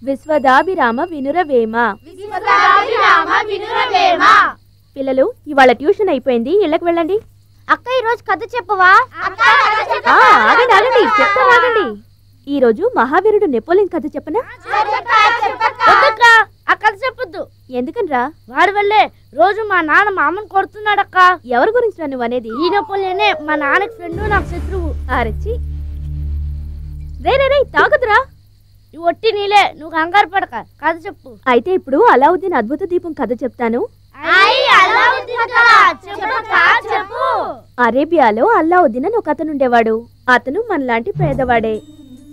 విశ్వదాభిరామ వినురవేమ. పిల్లలు, ఇవాళ ట్యూషన్ అయిపోయింది, ఇళ్ళకి వెళ్ళండి. అక్క ఈ రోజు కథ చెప్పవా? ఆగండి, చెప్తానండి. ఈ రోజు మహావీరుడు నెపోలియన్ కథ చెప్పనా? ఆ కథ చెప్పొద్దు. ఎందుకనరా? వాడి వల్లే రోజు మా నాన్న మా అమ్మని కొడుతున్నాడు అక్క. ఎవరి గురించి నువ్వు అనేది? ఈ నెపోలియనే మా నాన్నకి ఫ్రెండ్, నాకు శత్రువు. అరచి రే తాగదురా. ఇవి ఒట్టి నీలే, నువ్వు కంగారు పడక, కథ చెప్పు. అయితే ఇప్పుడు అలావుద్దీన్ అద్భుత దీపం కథ చెప్తాను. అరేబియాలో అల్లావుద్దీన్ అని ఒక అతను ఉండేవాడు. అతను మనలాంటి పేదవాడే.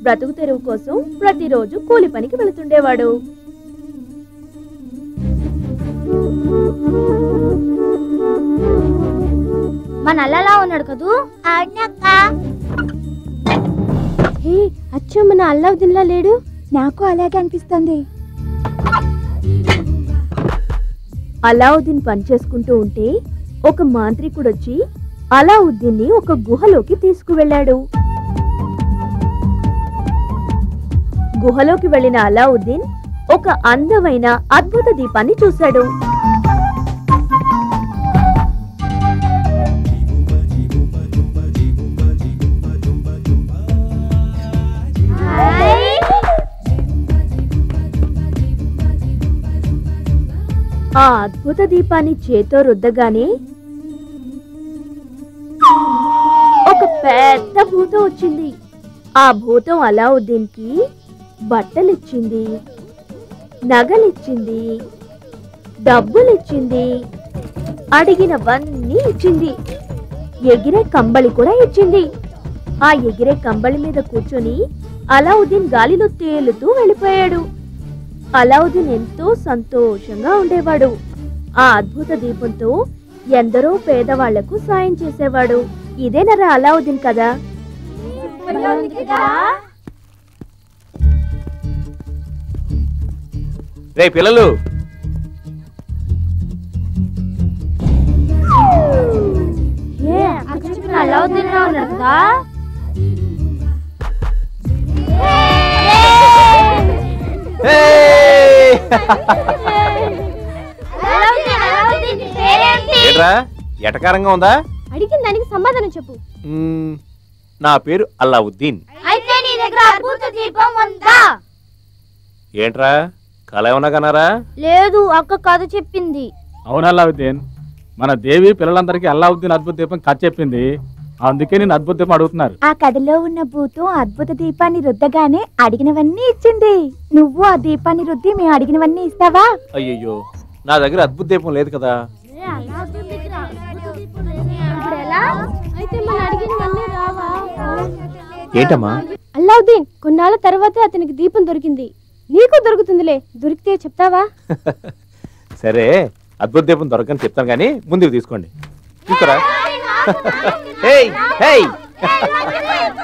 బ్రతుకు తెరువు కోసం ప్రతిరోజు కూలి పనికి వెళుతుండేవాడు. మన అల్లలా ఉన్నాడు కదూ? అచ్చో, మన అల్లావుద్దీన్ లా లేడు. నాకు అలాగే అనిపిస్తుంది. అలావుద్దీన్ పనిచేసుకుంటూ ఉంటే ఒక మాంత్రికుడు వచ్చి అలావుద్దీన్ ని ఒక గుహలోకి తీసుకువెళ్ళాడు. గుహలోకి వెళ్లిన అలావుద్దీన్ ఒక అందమైన అద్భుత దీపాన్ని చూశాడు. ఆ అద్భుత దీపాన్ని చేతో రుద్దగానే ఒక పెద్ద భూతం వచ్చింది. ఆ భూతం అలావుద్దీన్ కి బట్టలిచ్చింది, నగలిచ్చింది, డబ్బులిచ్చింది, అడిగినవన్నీ ఇచ్చింది. ఎగిరే కంబళి కూడా ఇచ్చింది. ఆ ఎగిరే కంబళి మీద కూర్చొని అలావుద్దీన్ గాలిలో తేలుతూ వెళ్ళిపోయాడు. అలావుద్దీన్ ఎంతో సంతోషంగా ఉండేవాడు. ఆ అద్భుత దీపంతో ఎందరో పేదవాళ్లకు సాయం చేసేవాడు. ఇదేనరా అలావుద్దీన్ కదా. రే పిల్లలు, అలావుద్దీన్ లా ఉన్నాడు కదా. ఏంట్రా ఎటకారంగా ఉందా? అడిగిన దానికి సమాధానం చెప్పు. నా పేరు అల్లావుద్దీన్. అయితే నీ దగ్గర అద్భుత దీపం ఉందా? ఏంట్రా కళ ఏమన్నా కన్నారా? లేదు, అక్క కథ చెప్పింది. అవును అల్లావుద్దీన్, మన దేవి పిల్లలందరికీ అల్లావుద్దీన్ అద్భుత దీపం కథ చెప్పింది. అందుకే నేను అద్భుత దీపం అడుగుతున్నారు. ఆ కథలో ఉన్న భూతం అద్భుత దీపాన్ని రుద్దగానే అడిగినవన్నీ ఇచ్చింది. నువ్వు ఆ దీపాన్ని రుద్ది మేము అడిగినవన్నీ ఇస్తావా? అయ్యయ్యో, నా దగ్గర అద్భుత దీపం లేదు కదా. ఏంటమ్మా? అల్లావుద్దీన్, కొన్నాళ్ళ తర్వాత అతనికి దీపం దొరికింది. నీకు దొరుకుతుందిలే, దొరికితే చెప్తావా? సరే, అద్భుత దీపం దొరకని చెప్తాను కానీ ముందు ఇవి తీసుకోండి. తీసుకురా.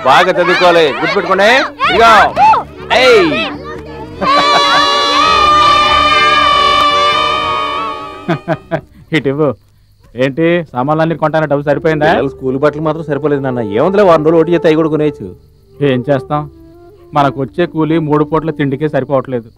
బాగా చదువుకోవాలి, గుర్తుపెట్టుకోండి. ఇదిగో ఇటు ఏంటి సామాన్లన్నీ కొంటానే డబ్బు సరిపోయిందా? స్కూల్ బట్టలు మాత్రం సరిపోలేదు నాన్న. ఏముందిలే, 1 రోజులు ఒకటి చేస్తే అవి కూడా కొనేయచ్చు. ఏం చేస్తాం, మనకు వచ్చే కూలి 3 పూట్ల తిండికే సరిపోవట్లేదు.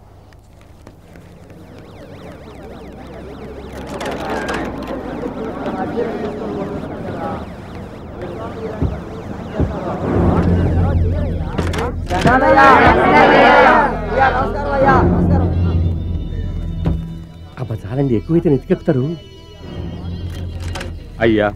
అబ్బా చాలండి, ఎక్కువైతే నెత్తికెత్తారు. అయ్యా,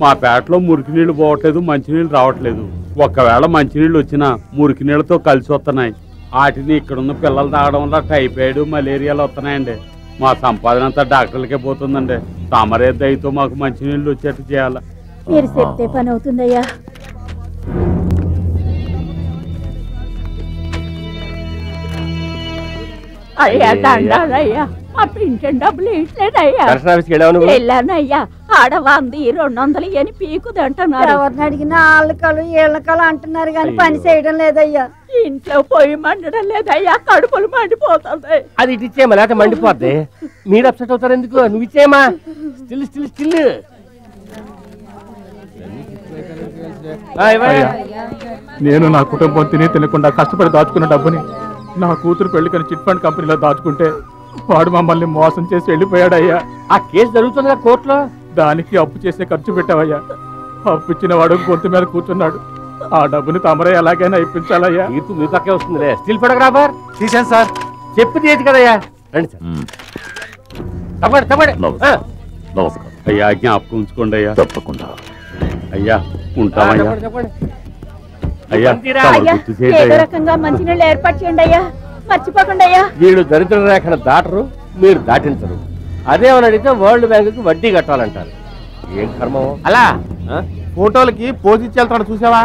మా పేటలో మురికి నీళ్లు పోవట్లేదు, మంచినీళ్ళు రావట్లేదు. ఒకవేళ మంచినీళ్ళు వచ్చినా మురికి నీళ్ళతో కలిసి వస్తున్నాయి. వాటిని ఇక్కడున్న పిల్లలు తాగడం వల్ల టైఫాయిడ్, మలేరియాలు వస్తున్నాయండి. మా సంపాదన అంతా డాక్టర్లకే పోతుందండి. తమరే దయతో మాకు మంచినీళ్ళు వచ్చేట్టు చేయాలి. మీరు చెప్తే పని అవుతుందయ్యా. అయ్యా దండాలయ్యా, మా పింఛన్ డబ్బులు ఇట్లేదయ్యా. వెళ్ళానయ్యా, ఆడవాంది 200 అని పీకుదంటున్నారు. ఎవరిని అడిగినా ఆళ్ళకలు ఏళ్ళకలు అంటున్నారు కానీ పని చేయడం లేదయ్యా. ఇంట్లో పొయ్యి మండడం లేదయ్యా, కడుపులు మండిపోతుంది. అది ఇటు ఇచ్చేయమా, లేకపోతే మండిపోద్ది. మీరు అప్సెట్ అవుతారు ఎందుకు? నువ్వు ఇచ్చేయమా. స్టిల్ ఇవ్వయ్యా. నేను నా కుటుంబం తిని తినకుండా కష్టపడి దాచుకున్న డబ్బుని నా కూతురు పెళ్లికని చిట్ ఫండ్ కంపెనీలో దాచుకుంటే వాడు మమ్మల్ని మోసం చేసి వెళ్ళిపోయాడయ్యా. ఆ కేసు జరుగుతుందిగా కోర్టులో. దానికి అప్పు చేసే ఖర్చు పెట్టావయ్యా. అప్పు ఇచ్చిన వాడు గొంతు మీద కూర్చున్నాడు. ఆ డబ్బుని తమరే ఎలాగైనా ఇప్పించాలయ్యా. తీర్పు మీ పక్కే వస్తుందిలే. స్టిల్ ఫోటోగ్రాఫర్ తీసాను సార్. చెప్పింది ఏది కదయ్యా. రండి సార్. తప్పండి తప్పండి. నమస్కారం. అయ్యా జ్ఞాపకం ఉంచుకోండి అయ్యా. తప్పకుండా. అయ్యా ఉంటామయ్యా. చెప్పండి. అయ్యా తమరు గుర్తు చేయండి ఏదో అయ్యా. రకంగా మంచినీళ్ళు ఏర్పాటు చేయండి అయ్యా. మర్చిపోకండి అయ్యా. వీళ్ళు దరిద్ర రేఖను దాటరు, మీరు దాటించరు. అదేమని అడిగితే వరల్డ్ బ్యాంకుకి వడ్డీ కట్టాలంటారు. ఏం కర్మం. అలా ఫోటోలకి పోజ్ ఇచ్చి వెళ్తాడు చూసావా?